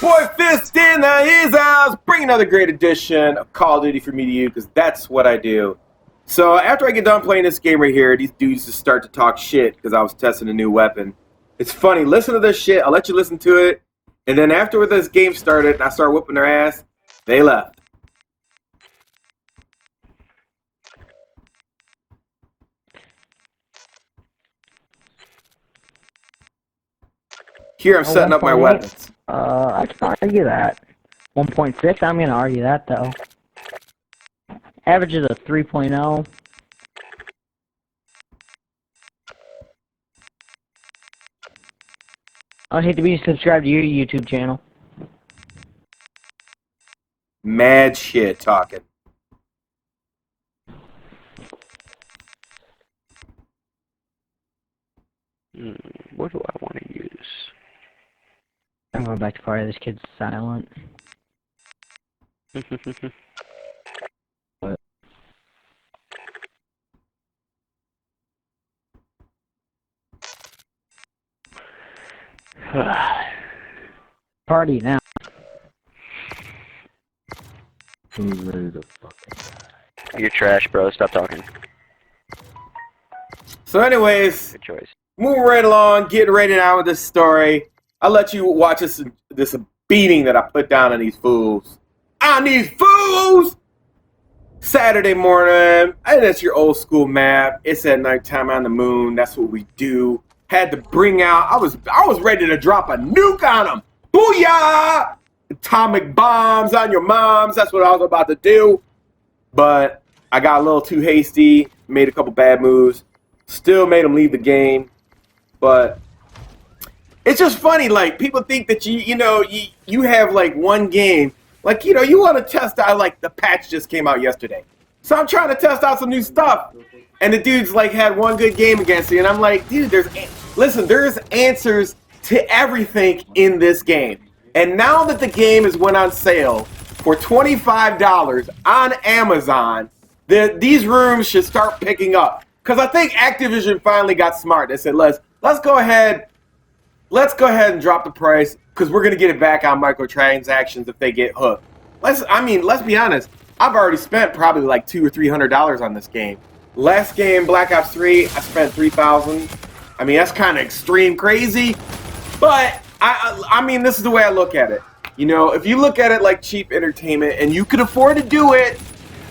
boy Fist in his house, bring another great edition of Call of Duty for me to you, because that's what I do. So after I get done playing this game right here, these dudes just start to talk shit because I was testing a new weapon. It's funny, listen to this shit, I'll let you listen to it, and then after this game started and I started whooping their ass, they left. Here I'm setting up my weapons. I can argue that. 1.6, I'm gonna argue that though. Average is a 3.0. I'd hate to be subscribed to your YouTube channel. Mad shit talking. What do I want to use? I'm going back to party. This kid's silent. What? Party now. Who's ready to fucking die? You're trash, bro. Stop talking. So anyways, Good choice. moving right along, getting ready now with this story. I'll let you watch this beating that I put down on these fools. On these fools! Saturday morning, and it's your old school map. It's at nighttime on the moon. That's what we do. Had to bring out, I was ready to drop a nuke on them. Booyah! Atomic bombs on your moms. That's what I was about to do. But I got a little too hasty, made a couple bad moves. Still made them leave the game. But it's just funny, like, people think that you have like one game. Like, you want to test out, like, the patch just came out yesterday. So I'm trying to test out some new stuff. And the dude's like had one good game against me. And I'm like, dude, there's answers to everything in this game. And now that the game has went on sale for $25 on Amazon, these rooms should start picking up. Because I think Activision finally got smart. They said, let's go ahead and drop the price, because we're gonna get it back on microtransactions if they get hooked. Let's be honest. I've already spent probably like $200 or $300 on this game. Last game, Black Ops 3, I spent $3,000. I mean, that's kind of extreme crazy, but I mean, this is the way I look at it. If you look at it like cheap entertainment and you can afford to do it,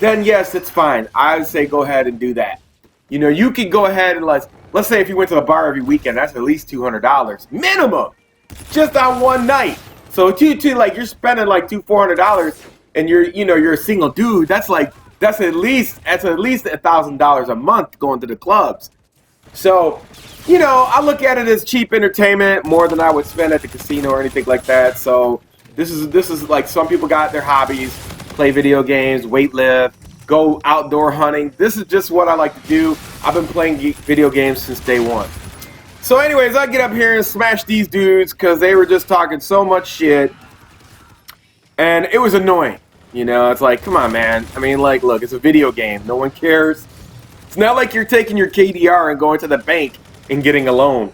then yes, it's fine. I would say go ahead and do that. You could go ahead and let's say if you went to the bar every weekend, that's at least $200 minimum, just on one night. So you're spending like $400, and you're a single dude. That's at least $1,000 a month going to the clubs. So, I look at it as cheap entertainment more than I would spend at the casino or anything like that. So this is like, some people got their hobbies: play video games, weight lift, go outdoor hunting. This is just what I like to do. I've been playing video games since day one. So anyways, I get up here and smash these dudes because they were just talking so much shit. And it was annoying. It's like, come on, man. I mean, like, look, it's a video game. No one cares. It's not like you're taking your KDR and going to the bank and getting a loan.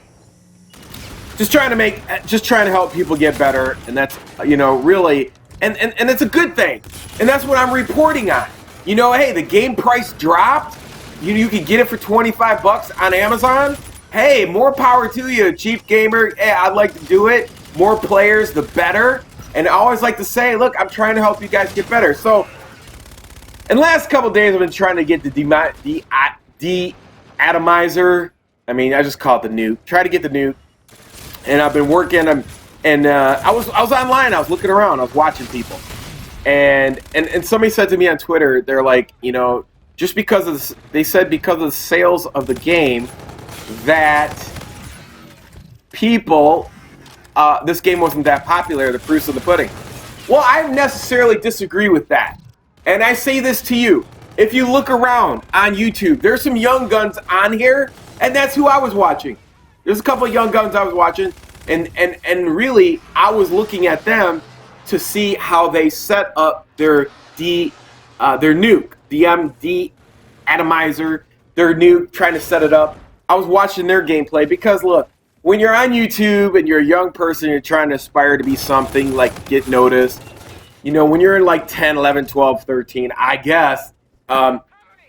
Just trying to help people get better. And that's, really, and it's a good thing. And that's what I'm reporting on. Hey, the game price dropped. You can get it for $25 on Amazon. Hey, more power to you, cheap gamer. Hey, I'd like to do it. More players, the better. And I always like to say, look, I'm trying to help you guys get better. So, in the last couple days, I've been trying to get the atomizer. I mean, I just call it the nuke. Try to get the nuke. And I've been working. I was online. I was looking around. I was watching people. And somebody said to me on Twitter, they're like, just because of the sales of the game, that people, this game wasn't that popular, the proof's of the pudding. Well, I necessarily disagree with that. And I say this to you. If you look around on YouTube, there's some young guns on here, and that's who I was watching. There's a couple of young guns I was watching, and really, I was looking at them to see how they set up their nuke, the atomizer, their nuke, trying to set it up. I was watching their gameplay because, look, when you're on YouTube and you're a young person, you're trying to aspire to be something, like get noticed. You know, when you're in like 10, 11, 12, 13, I guess,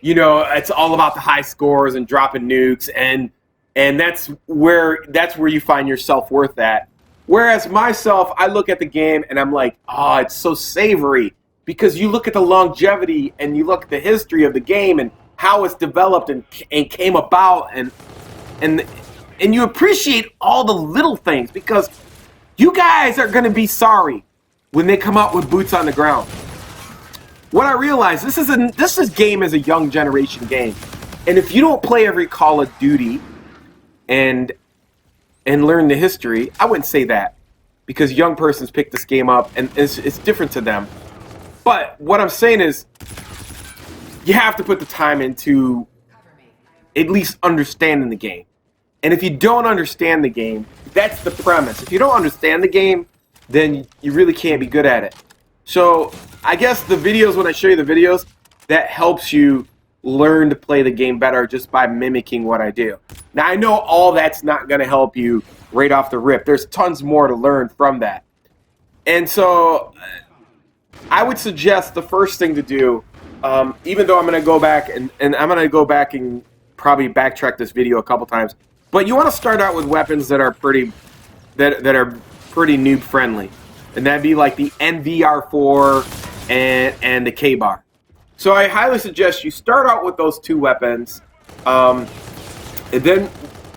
you know, it's all about the high scores and dropping nukes, and that's where you find your self-worth at. Whereas myself, I look at the game and I'm like, oh, it's so savory, because you look at the longevity and you look at the history of the game and how it's developed and came about, and you appreciate all the little things, because you guys are going to be sorry when they come out with boots on the ground. What I realize, this game is a young generation game, and if you don't play every Call of Duty and learn the history, I wouldn't say that, because young persons pick this game up and it's different to them. But what I'm saying is, you have to put the time into at least understanding the game. And if you don't understand the game, that's the premise. If you don't understand the game, then you really can't be good at it. So I guess the videos, when I show you the videos, that helps you learn to play the game better just by mimicking what I do. Now, I know all that's not going to help you right off the rip. There's tons more to learn from that. And so I would suggest the first thing to do, even though I'm going to go back and I'm going to go back and probably backtrack this video a couple times, but you want to start out with weapons that are pretty noob friendly, and that'd be like the NVR4 and the K-bar. So I highly suggest you start out with those two weapons, and then,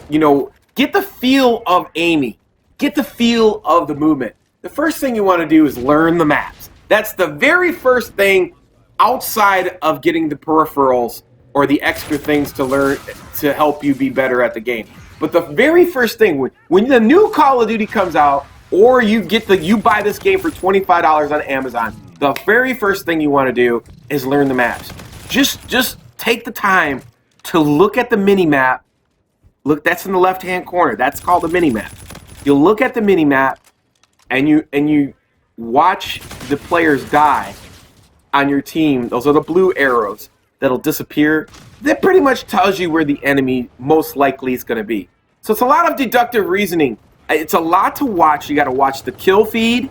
you know, get the feel of aiming, get the feel of the movement. The first thing you want to do is learn the maps. That's the very first thing outside of getting the peripherals or the extra things to learn to help you be better at the game. But the very first thing, when the new Call of Duty comes out, or you buy this game for $25 on Amazon, the very first thing you want to do is learn the maps. Just take the time to look at the mini-map. Look, that's in the left-hand corner. That's called the mini-map. You look at the mini-map, and you watch the players die on your team. Those are the blue arrows that'll disappear. That pretty much tells you where the enemy most likely is going to be. So it's a lot of deductive reasoning. It's a lot to watch. You got to watch the kill feed.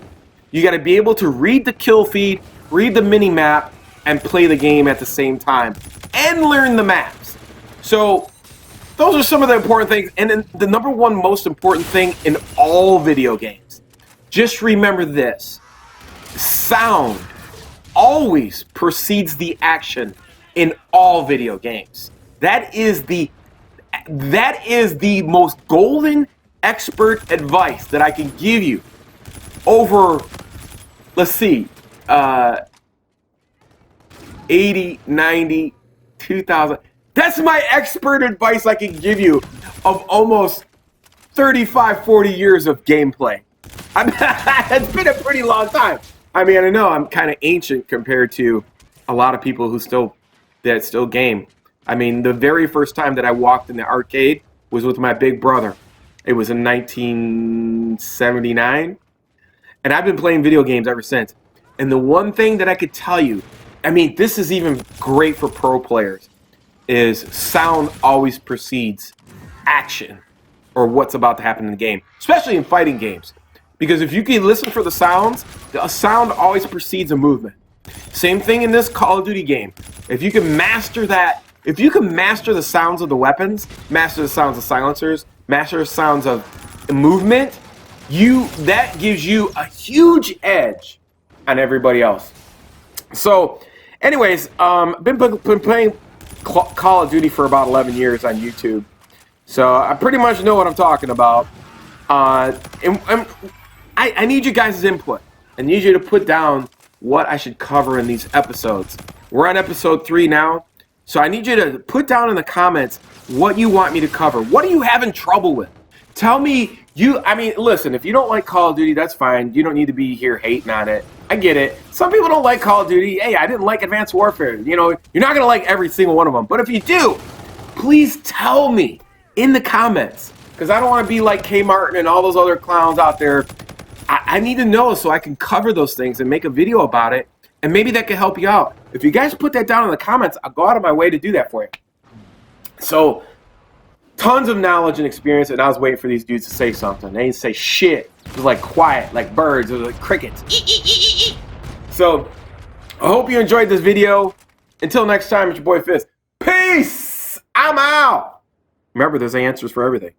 You got to be able to read the kill feed, read the mini-map, and play the game at the same time, and learn the maps. So those are some of the important things. And then the number one most important thing in all video games, just remember this: sound always precedes the action in all video games. That is the most golden expert advice that I can give you over, let's see, 80, 90, 2000. That's my expert advice I can give you of almost 35, 40 years of gameplay. It's been a pretty long time. I mean, I know I'm kind of ancient compared to a lot of people who still game. I mean, the very first time that I walked in the arcade was with my big brother. It was in 1979, and I've been playing video games ever since. And the one thing that I could tell you, I mean, this is even great for pro players, is sound always precedes action or what's about to happen in the game, especially in fighting games. Because if you can listen for the sounds, a sound always precedes a movement. Same thing in this Call of Duty game. If you can master that, if you can master the sounds of the weapons, master the sounds of silencers, master the sounds of movement, that gives you a huge edge on everybody else. So, anyways, been playing Call of Duty for about 11 years on YouTube, so I pretty much know what I'm talking about. I need you guys' input. I need you to put down what I should cover in these episodes. We're on episode 3 now, so I need you to put down in the comments what you want me to cover. What are you having trouble with? Tell me. I mean, listen, if you don't like Call of Duty, that's fine. You don't need to be here hating on it. I get it. Some people don't like Call of Duty. Hey, I didn't like Advanced Warfare. You know, you're not going to like every single one of them. But if you do, please tell me in the comments, because I don't want to be like K Martin and all those other clowns out there. I need to know so I can cover those things and make a video about it, and maybe that can help you out. If you guys put that down in the comments, I'll go out of my way to do that for you. So tons of knowledge and experience, and I was waiting for these dudes to say something. They didn't say shit. It was like quiet, like birds. It was like crickets. So, I hope you enjoyed this video. Until next time, it's your boy Fizz. Peace! I'm out! Remember, there's answers for everything.